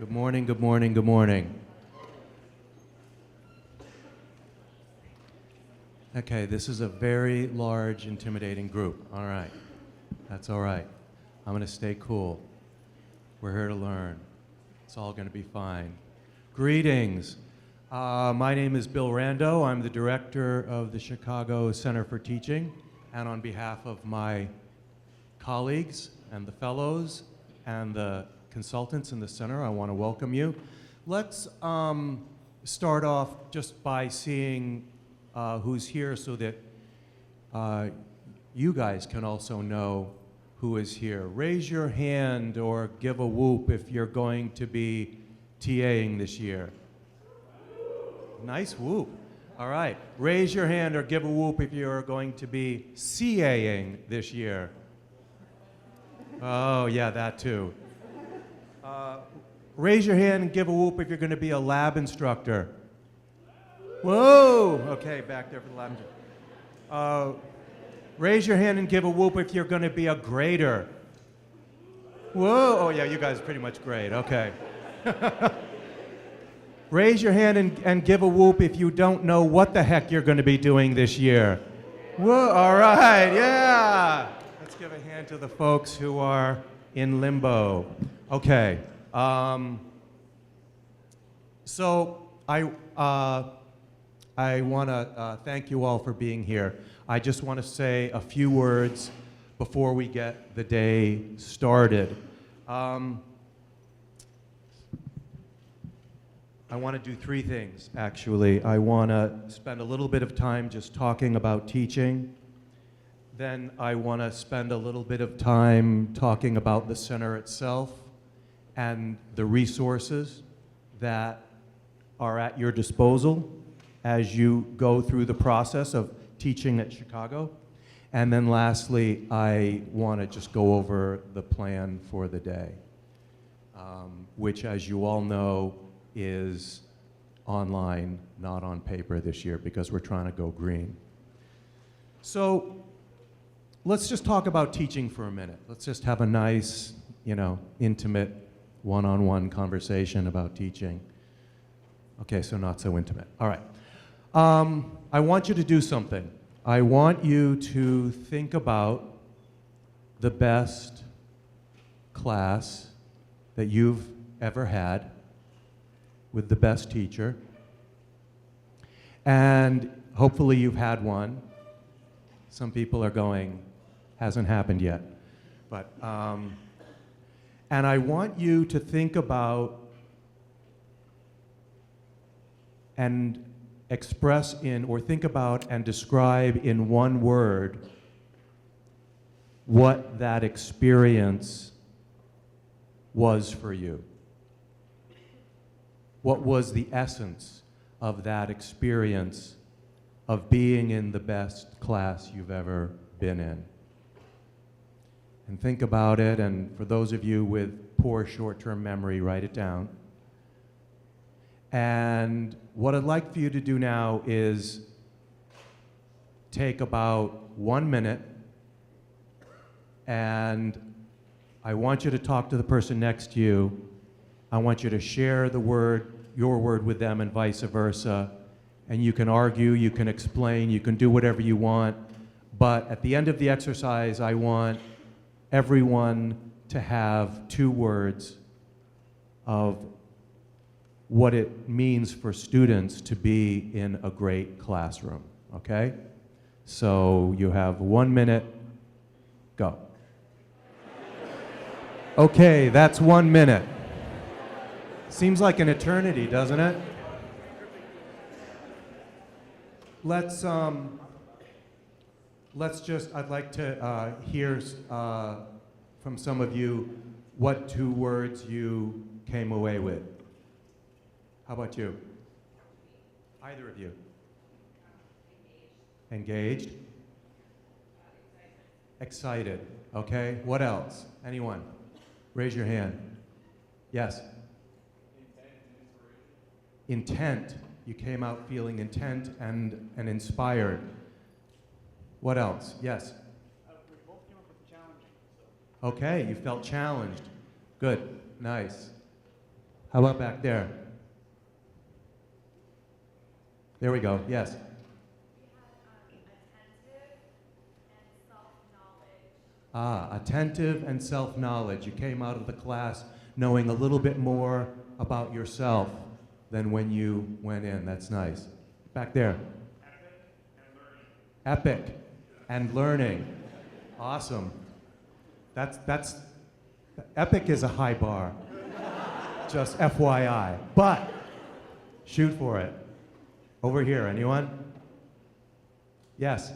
Good morning, good morning, good morning. Okay, this is a very large, intimidating group. All right, that's all right. I'm gonna stay cool. We're here to learn. It's all gonna be fine. Greetings. My name is Bill Rando. I'm the director of the Chicago Center for Teaching. And on behalf of my colleagues and the fellows and the consultants in the center, I want to welcome you. Let's start off just by seeing who's here so that you guys can also know who is here. Raise your hand or give a whoop if you're going to be TAing this year. Nice whoop. All right. Raise your hand or give a whoop if you're going to be CAing this year. Oh, yeah, that too. Raise your hand and give a whoop if you're going to be a lab instructor. Whoa! Okay, back there for the lab instructor. Raise your hand and give a whoop if you're going to be a grader. Whoa! Oh, yeah, you guys are pretty much grade. Okay. Raise your hand and give a whoop if you don't know what the heck you're going to be doing this year. Whoa, all right, yeah. Let's give a hand to the folks who are in limbo. Okay. So I want to thank you all for being here. I just want to say a few words before we get the day started. I want to do three things, actually. I want to spend a little bit of time just talking about teaching. Then I want to spend a little bit of time talking about the center itself and the resources that are at your disposal as you go through the process of teaching at Chicago. And then lastly, I want to just go over the plan for the day, which, as you all know, is online, not on paper this year, because we're trying to go green. So let's just talk about teaching for a minute. Let's just have a nice, intimate, one-on-one conversation about teaching. Okay, so not so intimate. All right. I want you to do something. I want you to think about the best class that you've ever had with the best teacher. And hopefully you've had one. Some people are going, hasn't happened yet. But, and I want you to think about and express in, or think about and describe in one word what that experience was for you. What was the essence of that experience of being in the best class you've ever been in? And think about it, and for those of you with poor short-term memory, write it down. And what I'd like for you to do now is take about 1 minute, and I want you to talk to the person next to you. I want you to share your word with them and vice versa. And you can argue, you can explain, you can do whatever you want. But at the end of the exercise, I want everyone to have 2 words of what it means for students to be in a great classroom, okay? So you have 1 minute, go. Okay, that's 1 minute. Seems like an eternity, doesn't it? Let's just, I'd like to hear from some of you what 2 words you came away with. How about you? Either of you. Engaged? Excited. Okay, what else? Anyone? Raise your hand. Yes? Intent. You came out feeling intent and inspired. What else? Yes? We both came up with challenging. Okay, you felt challenged. Good, nice. How about back there? There we go, yes. Attentive and self-knowledge. You came out of the class knowing a little bit more about yourself than when you went in. That's nice. Back there. Epic and learning. Awesome. That's epic is a high bar. Just FYI. But shoot for it. Over here, anyone? Yes.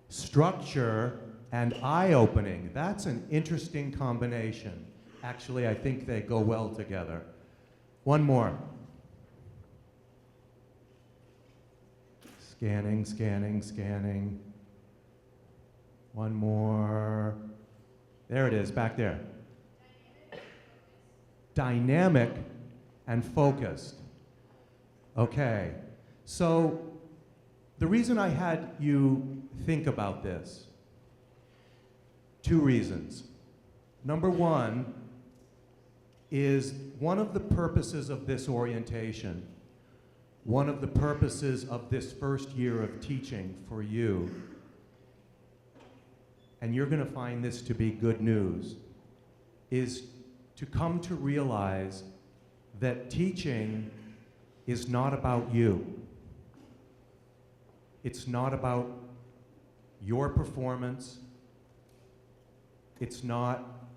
Structure and eye-opening. That's an interesting combination. Actually, I think they go well together. One more. Scanning, scanning, scanning. One more. There it is, back there. Dynamic and focused. Okay, so the reason I had you think about this, two reasons. Number one is one of the purposes of this orientation, one of the purposes of this first year of teaching for you, and you're going to find this to be good news, is to come to realize that teaching is not about you. It's not about your performance. It's not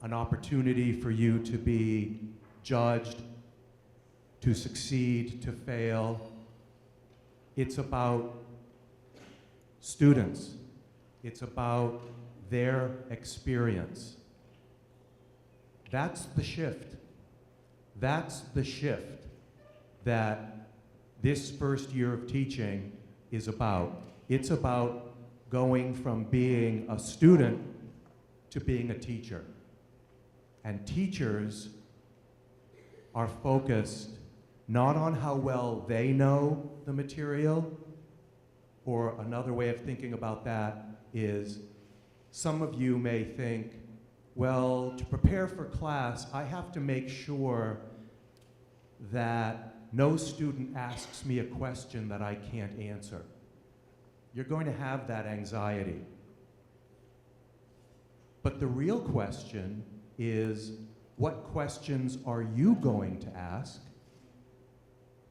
an opportunity for you to be judged, to succeed, to fail. It's about students. It's about their experience. That's the shift. That's the shift that this first year of teaching is about. It's about going from being a student to being a teacher. And teachers are focused not on how well they know the material, or another way of thinking about that is some of you may think, well, to prepare for class, I have to make sure that no student asks me a question that I can't answer. You're going to have that anxiety. But the real question is, what questions are you going to ask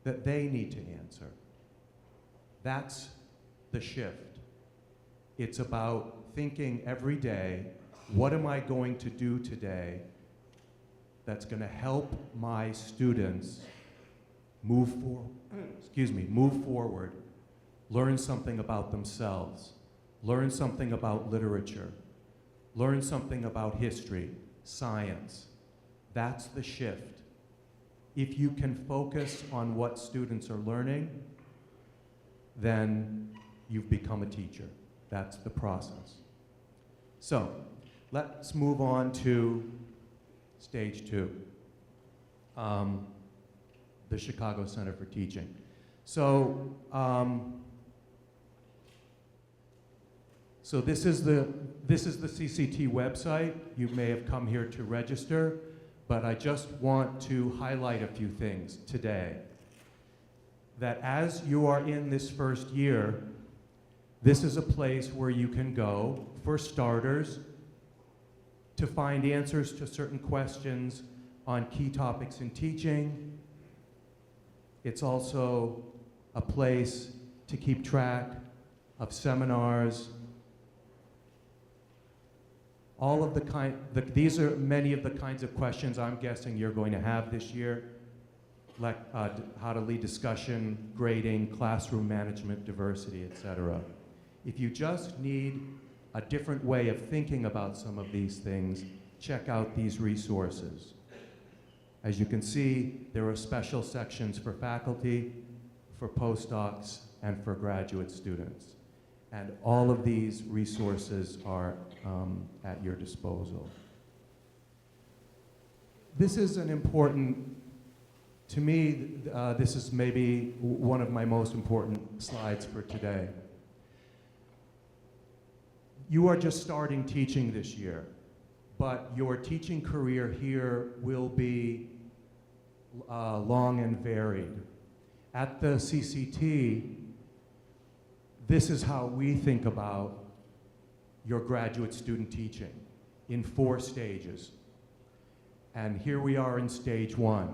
that they need to answer? That's the shift. It's about thinking every day, what am I going to do today that's going to help my students move forward, learn something about themselves, learn something about literature, learn something about history, science. That's the shift. If you can focus on what students are learning, then you've become a teacher. That's the process. So, let's move on to stage 2. The Chicago Center for Teaching. So, so this is the CCT website. You may have come here to register, but I just want to highlight a few things today. That as you are in this first year, this is a place where you can go, for starters, to find answers to certain questions on key topics in teaching. It's also a place to keep track of seminars. All of these are many of the kinds of questions I'm guessing you're going to have this year. Like how to lead discussion, grading, classroom management, diversity, etc. If you just need a different way of thinking about some of these things, check out these resources. As you can see, there are special sections for faculty, for postdocs, and for graduate students. And all of these resources are at your disposal. This is an important, to me, this is maybe one of my most important slides for today. You are just starting teaching this year. but your teaching career here will be long and varied. At the CCT, this is how we think about your graduate student teaching in 4 stages. And here we are in stage 1,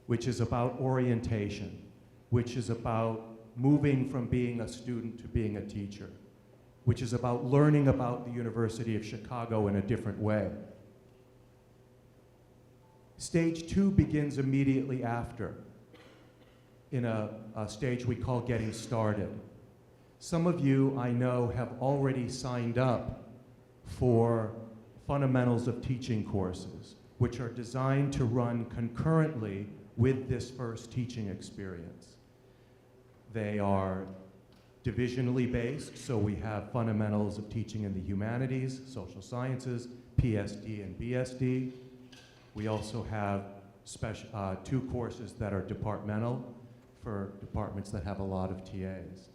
which is about orientation, which is about moving from being a student to being a teacher, which is about learning about the University of Chicago in a different way. Stage 2 begins immediately after, in a stage we call getting started. Some of you, I know, have already signed up for Fundamentals of Teaching courses, which are designed to run concurrently with this first teaching experience. They are divisionally based, so we have Fundamentals of Teaching in the Humanities, Social Sciences, PSD and BSD. We also have 2 courses that are departmental for departments that have a lot of TAs.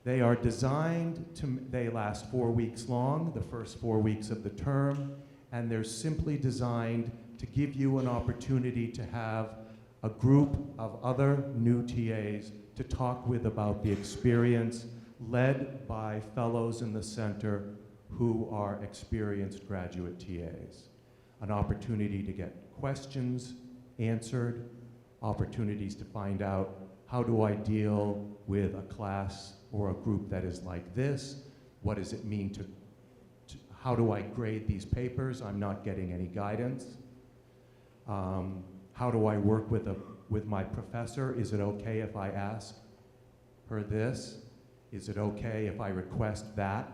They are designed they last 4 weeks long, the first 4 weeks of the term, and they're simply designed to give you an opportunity to have a group of other new TAs to talk with about the experience, led by fellows in the center who are experienced graduate TAs. An opportunity to get questions answered, opportunities to find out, how do I deal with a class or a group that is like this? What does it mean how do I grade these papers? I'm not getting any guidance. How do I work with my professor? Is it okay if I ask her this? Is it okay if I request that?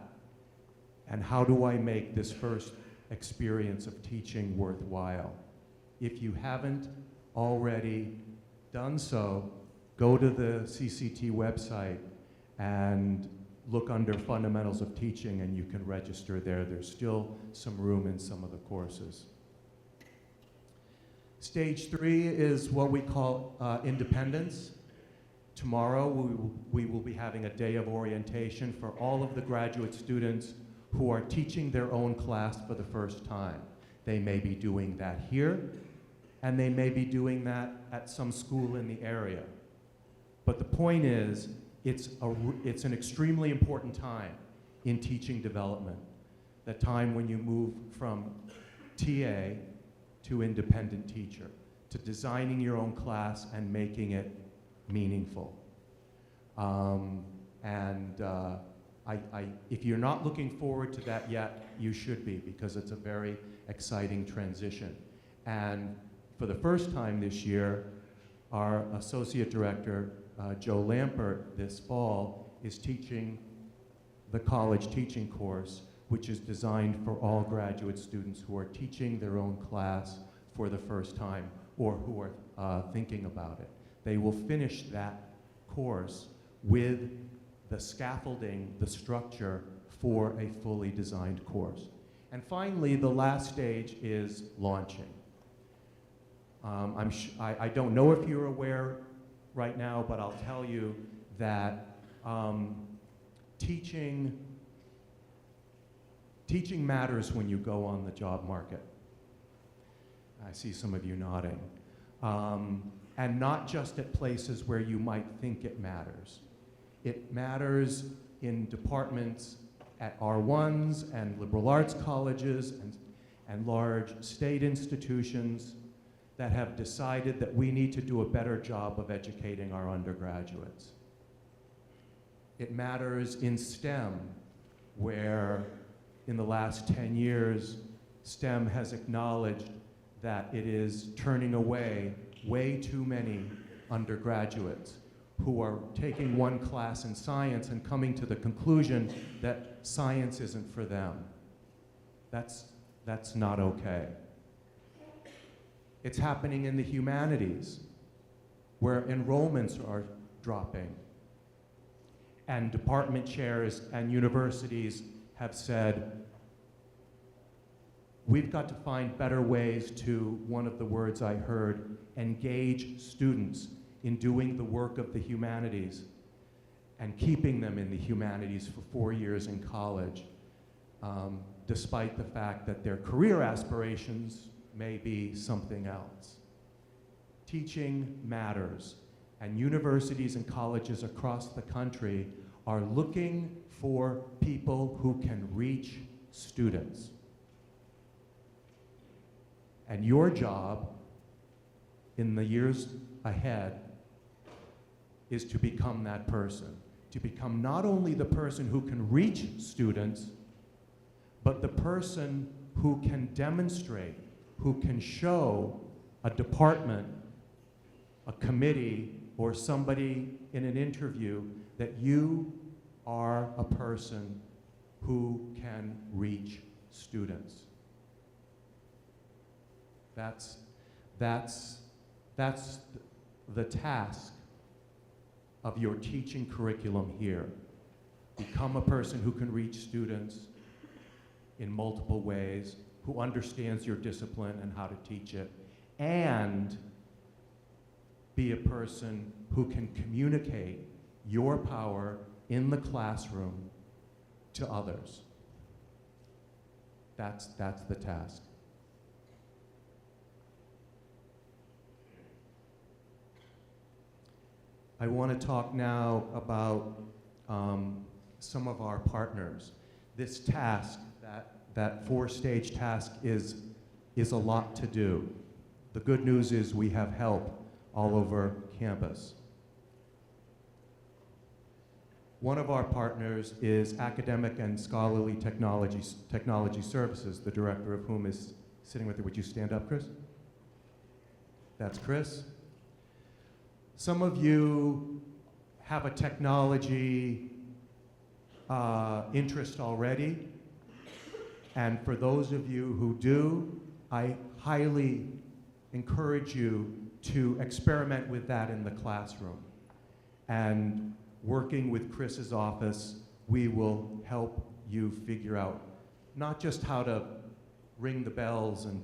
And how do I make this first experience of teaching worthwhile? If you haven't already done so, go to the CCT website and look under Fundamentals of Teaching, and you can register there. There's still some room in some of the courses. Stage 3 is what we call independence. Tomorrow we will be having a day of orientation for all of the graduate students who are teaching their own class for the first time. They may be doing that here, and they may be doing that at some school in the area. But the point is, it's an extremely important time in teaching development, the time when you move from TA to independent teacher, to designing your own class and making it meaningful. If you're not looking forward to that yet, you should be, because it's a very exciting transition. And for the first time this year, our Associate Director, Joe Lampert, this fall, is teaching the college teaching course, which is designed for all graduate students who are teaching their own class for the first time or who are thinking about it. They will finish that course with the scaffolding, the structure for a fully designed course. And finally, the last stage is launching. I don't know if you're aware right now, but I'll tell you that teaching matters when you go on the job market. I see some of you nodding. And not just at places where you might think it matters. It matters in departments at R1s and liberal arts colleges and large state institutions that have decided that we need to do a better job of educating our undergraduates. It matters in STEM, where in the last 10 years, STEM has acknowledged that it is turning away way too many undergraduates who are taking one class in science and coming to the conclusion that science isn't for them. That's not okay. It's happening in the humanities, where enrollments are dropping. And department chairs and universities have said, we've got to find better ways to, one of the words I heard, engage students in doing the work of the humanities and keeping them in the humanities for 4 years in college. despite the fact that their career aspirations may be something else. Teaching matters, and universities and colleges across the country are looking for people who can reach students. And your job in the years ahead is to become that person, to become not only the person who can reach students, but the person who can demonstrate, who can show a department, a committee, or somebody in an interview that you are a person who can reach students. That's the task of your teaching curriculum here. Become a person who can reach students in multiple ways, who understands your discipline and how to teach it, and be a person who can communicate your power in the classroom to others. That's the task. I want to talk now about some of our partners. This task, that four-stage task, is a lot to do. The good news is we have help all over campus. One of our partners is Academic and Scholarly Technology Services, the director of whom is sitting with you. Would you stand up, Chris? That's Chris. Some of you have a technology interest already, and for those of you who do, I highly encourage you to experiment with that in the classroom. And working with Chris's office, we will help you figure out not just how to ring the bells and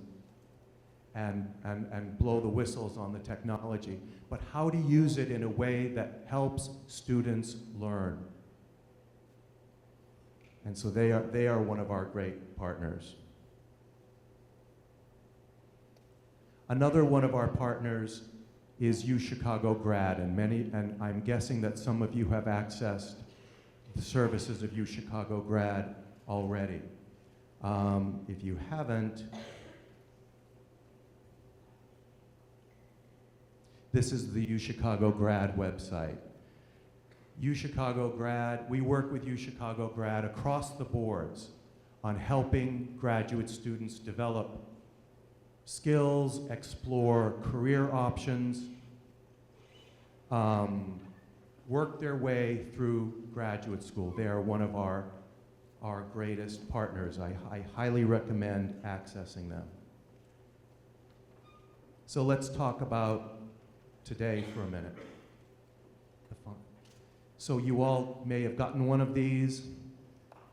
blow the whistles on the technology, but how to use it in a way that helps students learn. And so they are one of our great partners. Another one of our partners is UChicago Grad, and I'm guessing that some of you have accessed the services of UChicago Grad already. If you haven't, this is the UChicago Grad website. UChicago Grad, we work with UChicago Grad across the boards on helping graduate students develop skills, explore career options, work their way through graduate school. They are one of our greatest partners. I highly recommend accessing them. So let's talk about today for a minute. So you all may have gotten one of these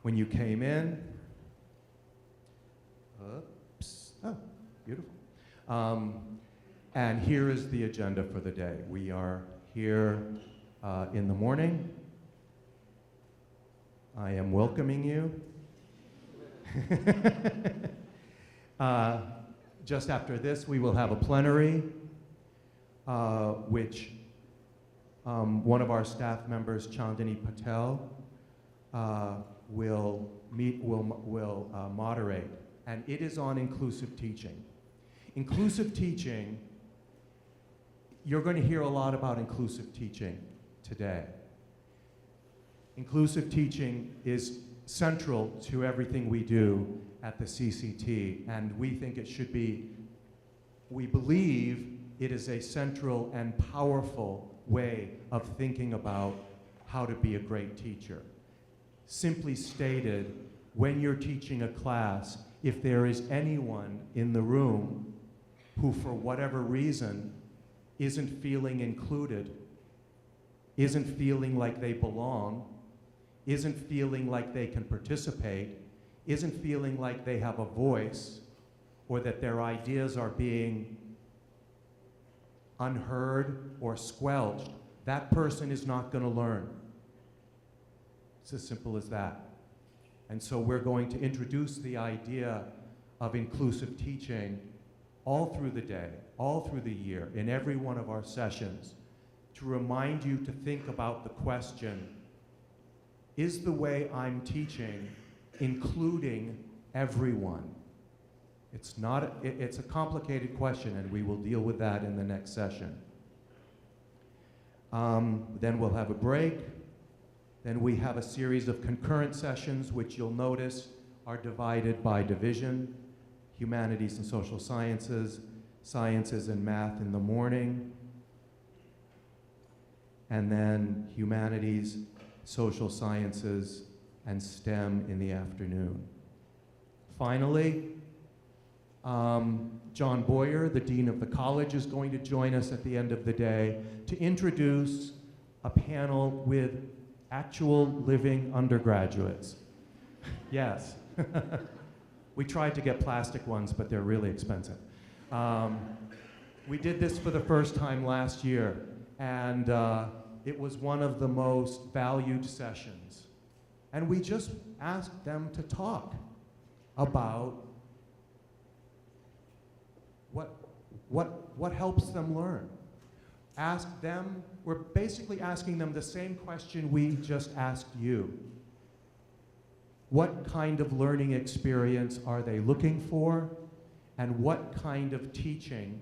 when you came in. Oops. Oh, beautiful. And here is the agenda for the day. We are here in the morning. I am welcoming you. Just after this, we will have a plenary, which one of our staff members, Chandani Patel, will moderate, and it is on inclusive teaching. Inclusive teaching, you're going to hear a lot about inclusive teaching today. Inclusive teaching is central to everything we do at the CCT, and we think it should be, we believe it is a central and powerful way of thinking about how to be a great teacher. Simply stated, when you're teaching a class, if there is anyone in the room who, for whatever reason, isn't feeling included, isn't feeling like they belong, isn't feeling like they can participate, isn't feeling like they have a voice, or that their ideas are being unheard or squelched, that person is not going to learn. It's as simple as that. And so we're going to introduce the idea of inclusive teaching all through the day, all through the year, in every one of our sessions, to remind you to think about the question, is the way I'm teaching including everyone? It's a complicated question, and we will deal with that in the next session. Then we'll have a break. Then we have a series of concurrent sessions, which you'll notice are divided by division: humanities and social sciences, sciences and math in the morning, and then humanities, social sciences, and STEM in the afternoon. Finally, John Boyer, the Dean of the College, is going to join us at the end of the day to introduce a panel with actual living undergraduates. Yes. We tried to get plastic ones, but they're really expensive. We did this for the first time last year, and it was one of the most valued sessions. And we just asked them to talk about what helps them learn. We're basically asking them the same question we just asked you. What kind of learning experience are they looking for? And what kind of teaching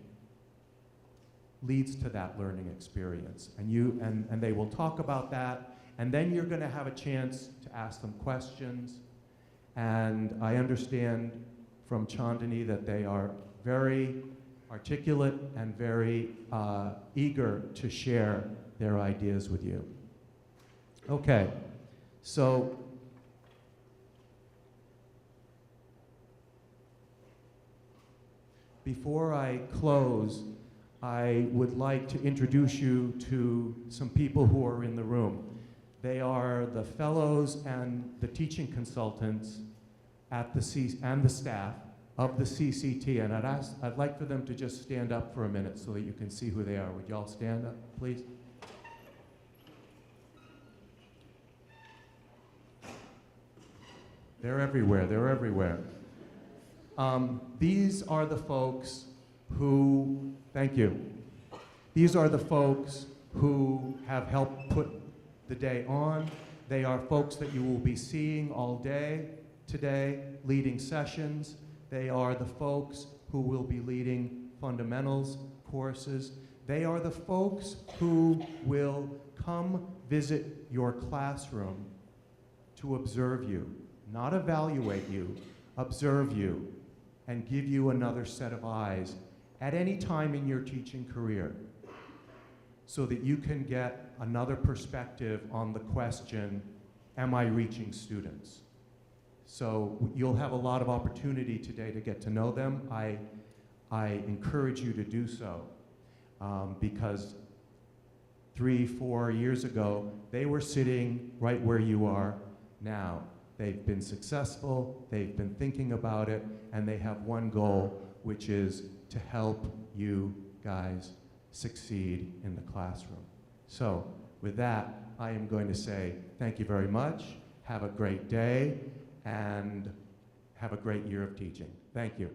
leads to that learning experience? And they will talk about that, and then you're going to have a chance to ask them questions. And I understand from Chandani that they are very articulate and very eager to share their ideas with you. Okay, so before I close, I would like to introduce you to some people who are in the room. They are the fellows and the teaching consultants at and the staff of the CCT, and I'd like for them to just stand up for a minute so that you can see who they are. Would y'all stand up, please? They're everywhere, they're everywhere. These are the folks who, thank you. These are the folks who have helped put the day on. They are folks that you will be seeing all day today, leading sessions. They are the folks who will be leading fundamentals courses. They are the folks who will come visit your classroom to observe you, not evaluate you, observe you, and give you another set of eyes at any time in your teaching career, so that you can get another perspective on the question, am I reaching students? So you'll have a lot of opportunity today to get to know them. I encourage you to do so, because 3-4 years ago, they were sitting right where you are now. They've been successful, they've been thinking about it, and they have one goal, which is to help you guys succeed in the classroom. So with that, I am going to say thank you very much, have a great day, and have a great year of teaching. Thank you.